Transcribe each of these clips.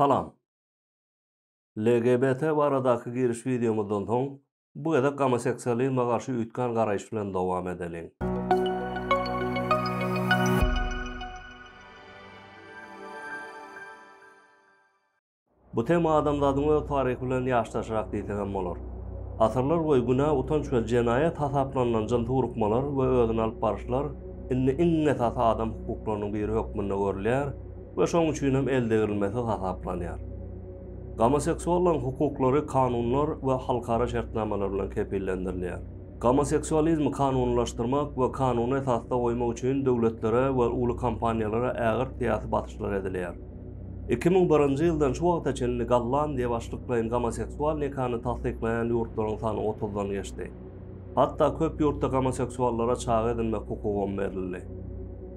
Salam. LGBT baradaky giriş videomuzdan soň bu gede homoseksualizme garşy üýtgen garaýş bilen dowam edeliň. Bu tema adamzadyň öz taryhy bilen ýaşdaşyrak diýsegem bolar. Asyrlar boýy günah, utanç we jenaýat hasaplanan jynty urukmalar we özüne alyp barşlar iň esas adam hukuklarynyň biri hökmünde görülýär we şoň üçin hem elde edilmesi hasaplanýar. Homoseksualların hukuklary kanunlar we halkara şertnamalar bilen kepillendirilýär. Homoseksualizmi kanunlaşdyrmak we kanuny esasda goýmak üçin döwletlere we uly kompaniýalara ägir syýasy batyşlar edilýär. 2001-nji ýyldan şu wagta çenli Gollandiýa başlyklayan homoseksual nikahny tasdiklayan ýurtlaryň sany 30-dan geçdi. Hatda köp ýurtda homoseksuallara çağa edilmek hukugy berildi.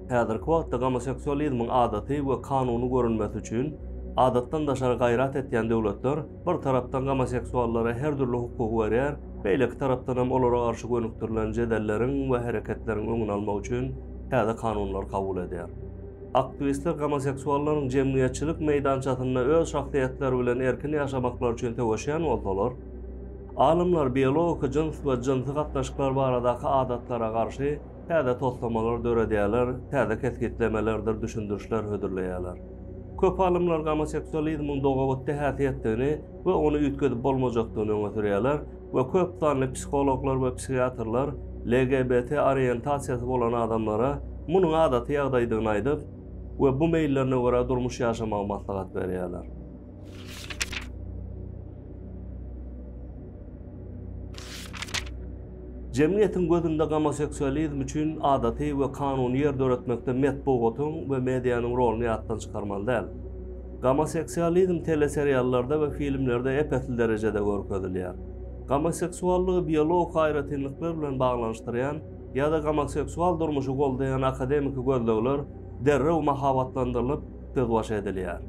Häzirki wagtda homoseksualizmiň adaty we kanuny görünmesi üçin adatdan daşary gaýrat etýän döwletler bir tarapdan homoseksuallara her türlü hukuk berýär, beýleki tarapdan hem olara garşy gönüktirilen jedelleriň we hereketleriň öňüni almak üçin häzir kanunlar kabul edýär. Aktivistler homoseksuallaryň jemgyýetçilik meýdançasynda öz şahsiýetleri bilen erkin ýaşamaklary üçin töweşýän bolsalar, alymlar biologik jins we jinsy gatnaşyklar baradaky adatlara garşy täze toslamalar döredýärler, täze keskitlemelerdir düşündirişler hödürleýärler. Köp alymlar homoseksualizmiň dogawatda häsiýetini we onu üýtgedip bolmajakdygyny öňe sürýärler we köp sanly psikologlar we psikiatrlar LGBT orientasiýasy bolan adamlara munyň adaty ýagdaýdygyny aýdyp we bu meýillerine görä durmuş ýaşamagy maslahat berýärler. Jemgyýetiň gözünde homoseksualizm üçin adaty we kanuny ýerde öretmekde medeniýetiň we mediýanyň roluny ýatdan çykarmaly däl. Homoseksualizm teleseriallarda we filmlerde epetil derejede görkezilýär. Homoseksuallygy biologik aýratynlyklar bilen baglanyşdyrýan ýa-da homoseksual durmuşy goldaýan akademik gözlegler derrew mahabatlandyrylyp tezwaş edilýär.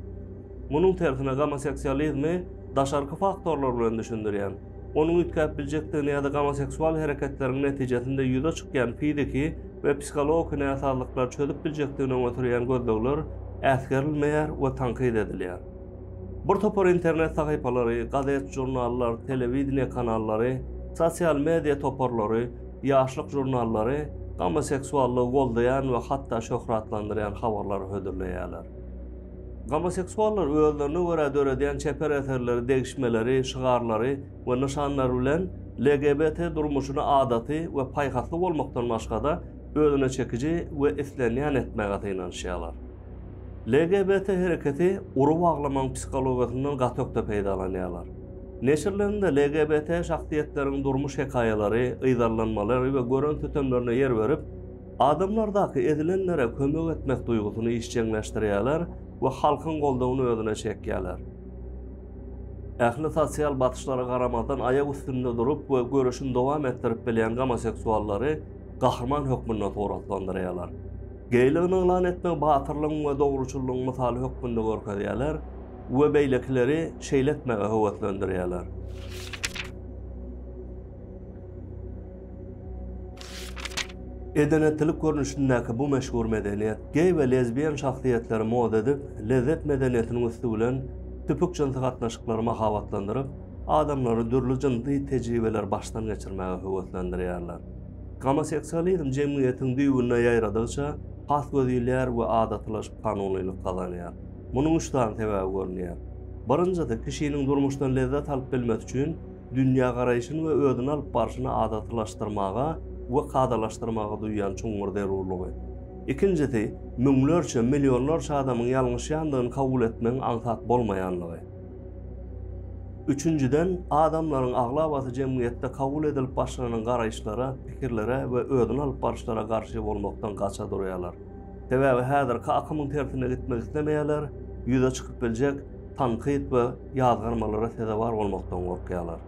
Munyň tersine homoseksualizmi daşarky faktorlar bilen düşündirýän, onun ütkap biljekdigini ýa-da homoseksual hereketleriň netijesinde ýüze çykýan fiziki we psikologik näsatlyklar çözüp biljekdigini öňe sürýän gözlegler äsgerilmeýär we tankyd edilýär. Bir topar internet sahypalary, gazet, jurnallar, telewizioniýa kanallary, sosial media toparlary, ýaşlyk jurnallary homoseksuallygy goldaýan we hatda şöhratlandyrýan habarlary hödürleýärler. Homoseksuallar özlerine görä döredýän çeper eserleri, degişmeleri, şygarlary we nişanlary bilen LGBT durmuşyna adaty we paýhasly bolmakdan başga özüne çekiji we islenýän etmäge ynanýarlar. LGBT hereketi uruw aglamaň psikologiýasyndan gatökde peýdalanýarlar. Neşirlerinde LGBT şahsiýetleriň durmuş hekaýalary, ýyzarlanmalary we gören tötemlerine yer berip, adamlardaky edilenlere kömek etmek duýgusyny işçiňleşdirýärler we halkyň goldawyny özüne çekýärler. Ähli sosial batyşlara garamadan aýak üstünde durup we görüşini dowam etdirip bilýän homoseksuallary gahrman hökmüne toratlandyrýarlar. Geýligini elan etmek batyrlygyň we dogruçylygyň mysaly hökmünde görkezýärler we beýlekileri şeýletmege höwetlendirýärler. Edenetlik görnüşindäki bu meşhur medeniýet gay we lezbiýan şahsiýetleri moda edip, lezzet medeniýetiniň üstü bilen tüpük jinsy gatnaşyklary mahabatlandyryp, adamlary dürli jinsy tejribeler başdan geçirmäge höwetlendirýärler. Homoseksualizm jemgyýetiň düýbüne ýaýradykça has gözýler we adatlaşyp kanunylyk kazanýar. Munyň üçin sebäbi görünýär. Birinjisi kişiniň durmuşdan lezzet alyp bilmek üçin dünýä garaýşyny we özüne alyp barşyny adatlaşdyrmaga we kadalaşdyrmaga duýan çuňur derurlugy. İkincisi, müňlerçe, millionlarça adamyň ýalňyş ýandygyny kabul etmeň ansat bolmaýanlygy. Üçüncüden, adamlaryň aglabasy jemgyýetde kabul edilip başlanan garaýşlara, pikirlere we özüne alyp barşlara garşy bolmakdan gaça durýarlar. Sebäbi häzirki akymyň tersine gitmek islemeýärler, ýüze çykyp biljek tankyd we ýazgarmalara sezebar bolmakdan gorkýarlar.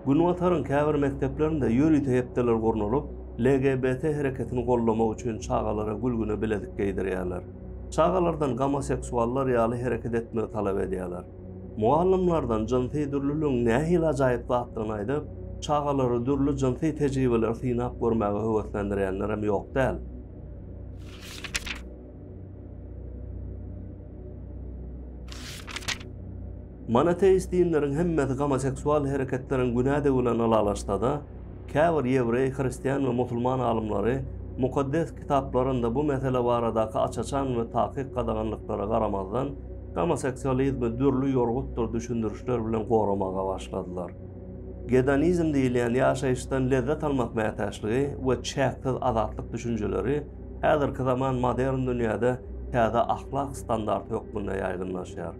Günwataryň käbir mekteplerinde ýöri täýepdeler gurnulyp, LGBT hereketini gollamak üçin çağalara gülgüne bilezik geydirýärler. Çağalardan homoseksuallar ýaly hereket etmegi talap edýärler. Muallimlardan jinsy dürlülüň nähil ajaýyp zatdygyny aýdyp, çağalary dürli jinsy tejribeler synap görmäge höwetlendirýänler hem ýok däl. Monoteist dinlerin hemmeti homoseksual hereketlerin günäde bilen alalaşsa da, käbir Ýewrey, Hristiýan we musulman alymlary mukaddes kitaplarında bu mesele baradaky açaçan we takyk gadaganlyklara garamazdan homoseksualizmi dürli ýorgutdur düşündirişler bilen goramaga başladylar. Gedonizm diýilen ýaşaýyşdan lezzet almak mätäçligi we çäksiz azatlyk düşünjeleri häzirki zaman modern dünýäde täze ahlak standarty ýoklugyna ýaýgynlaşýar.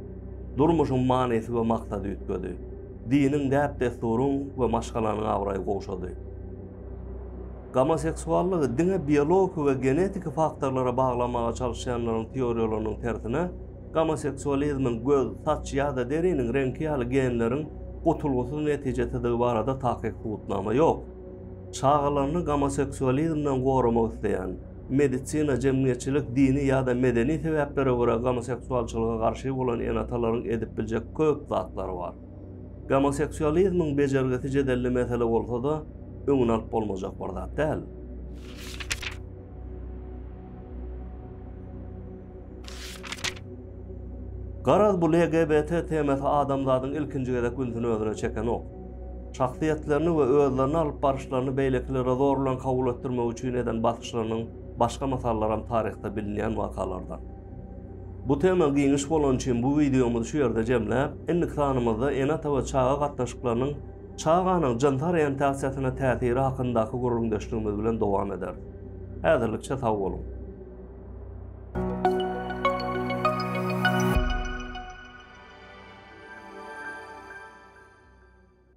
Durmuşyň manysy we maksady ütgedi. Diniň däp desturun we maşgalanyň awraýy goşady. Homoseksuallygy diňe biologik we genetik faktorlara baglamaga çalışanlaryň teoriýalarynyň tersine, homoseksualizmin göz, saç ýa-da deriniň rengi ýaly genleriň gotulgusyz netijesinde barada takyk tutnama ýok. Çağalaryny homoseksualizmden goramak isleýän, medisina, jemgyýetçilik, dini ýa-da medeni sebäplere görä homoseksualçylyga garşy bolan enatalaryň edip biljek köp zatlary bar. Homoseksualizmin bejergisi jedelli mesele bolsa da, öňüne alyp bolmajak bir zat däl. Garaz bu LGBT temasy adamzadyň ilkinji gezek gündüni özüne çeken ok. Şahsiýetlerini we özlerini alyp barışlaryny beýleklere zorlan kabul etdirmek üçin eden basyşlarynyň başga masallarym tarihde bilinýän wakalardan. Bu tema giňiş bolan üçin bu videomuzy şu ýerde jemläp, enlik sanymyzda enata we çağa gatnaşyklarynyň çağanyň jansar orientasiýasyna täsiri hakyndaky gurulmuşlygymyz bilen dowam eder. Häzirlikçe sag bolun.